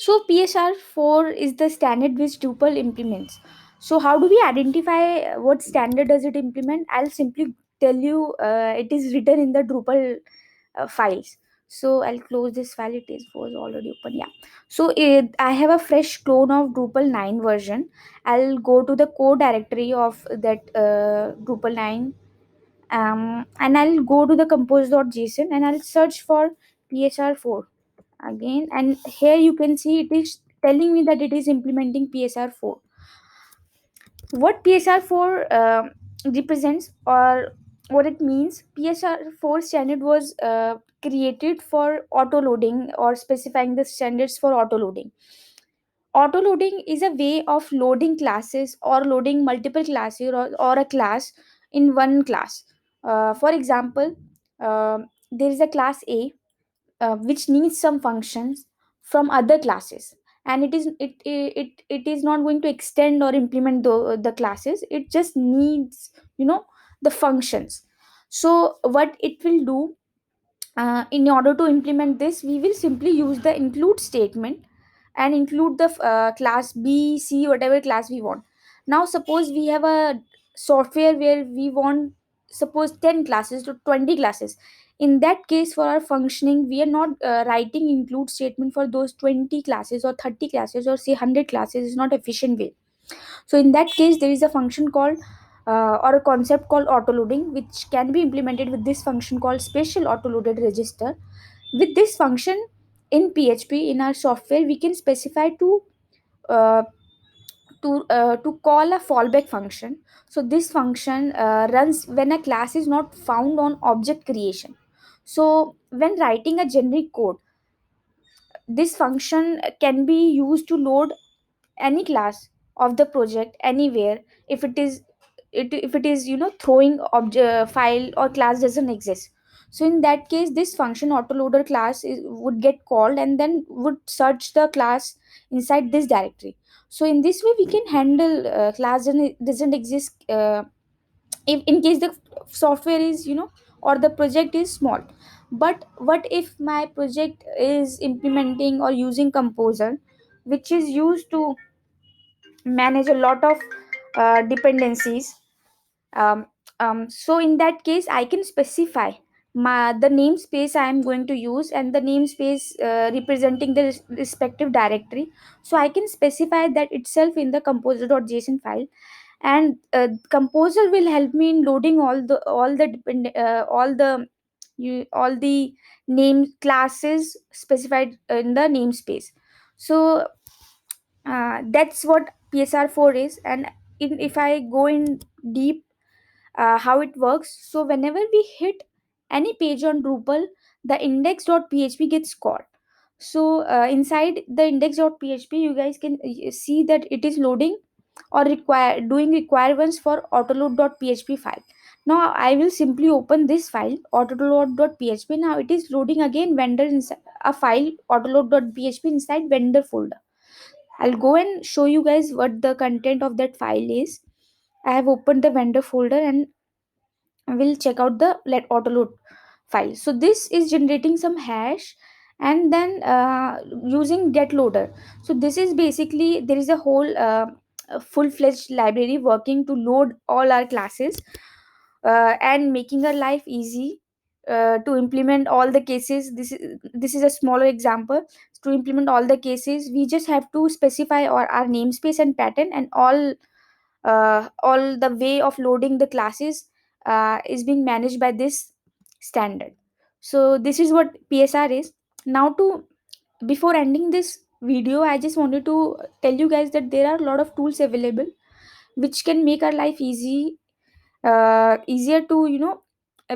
So PSR4 is the standard which Drupal implements. So how do we identify what standard does it implement? I'll simply tell you, it is written in the Drupal files. So I'll close this file. It is was already open. Yeah. So I have a fresh clone of Drupal 9 version. I'll go to the core directory of that Drupal 9, and I'll go to the compose.json and I'll search for PSR4 again. And here you can see it is telling me that it is implementing PSR4. What PSR4 represents, or what it means: PSR4 standard was created for auto loading, or specifying the standards for auto loading. Auto loading is a way of loading classes or loading multiple classes, or a class in one class. For example, there is a class A which needs some functions from other classes, and it is not going to extend or implement the classes. It just needs, the functions. So what it will do, in order to implement this, we will simply use the include statement and include the class B, C, whatever class we want. Now suppose we have a software where we want, suppose, 10 classes to 20 classes. In that case, for our functioning, we are not writing include statement for those 20 classes or 30 classes or say 100 classes. Is not efficient way. So in that case, there is a function called, or a concept called autoloading, which can be implemented with this function called special autoloaded register. With this function in PHP, in our software, we can specify uh, to call a fallback function. So this function runs when a class is not found on object creation. So when writing a generic code, this function can be used to load any class of the project anywhere, if it is, throwing object file or class doesn't exist. So in that case, this function autoloader class would get called and then would search the class inside this directory. So in this way we can handle class doesn't exist, if in case the software is, or the project is small. But what if my project is implementing or using Composer, which is used to manage a lot of dependencies? So in that case, I can specify the namespace I am going to use, and the namespace representing the respective directory. So I can specify that itself in the composer.json file, and Composer will help me in loading all the name classes specified in the namespace. So that's what PSR4 is. And if I go in deep, how it works: so whenever we hit any page on Drupal, the index.php gets called. So inside the index.php, you guys can see that it is loading or doing requirements for autoload.php file. Now I will simply open this file, autoload.php. Now it is loading again vendor inside a file, autoload.php, inside vendor folder. I'll go and show you guys what the content of that file is. I have opened the vendor folder and will check out the let autoload file. So this is generating some hash, and then using get loader. So this is basically, there is a whole full-fledged library working to load all our classes, and making our life easy to implement all the cases. This is a smaller example. To implement all the cases, we just have to specify our namespace and pattern, and all the way of loading the classes is being managed by this standard. So this is what PSR is. Now, to before ending this video, I just wanted to tell you guys that there are a lot of tools available which can make our life easier to,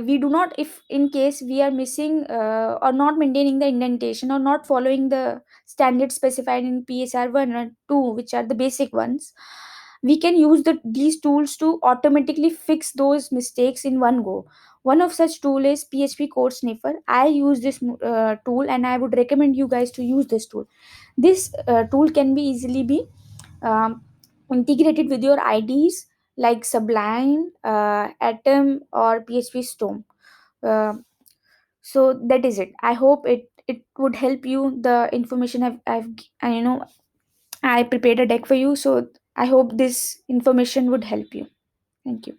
we do not, if in case we are missing or not maintaining the indentation or not following the standards specified in PSR 1 and 2, which are the basic ones, we can use these tools to automatically fix those mistakes in one go. One of such tool is PHP code sniffer. I use this tool, and I would recommend you guys to use this tool. This tool can be easily be um, integrated with your IDs like Sublime, Atom, or PHP Storm. Uh, so that is it. I hope it it would help you. The information I prepared a deck for you, so I hope this information would help you. Thank you.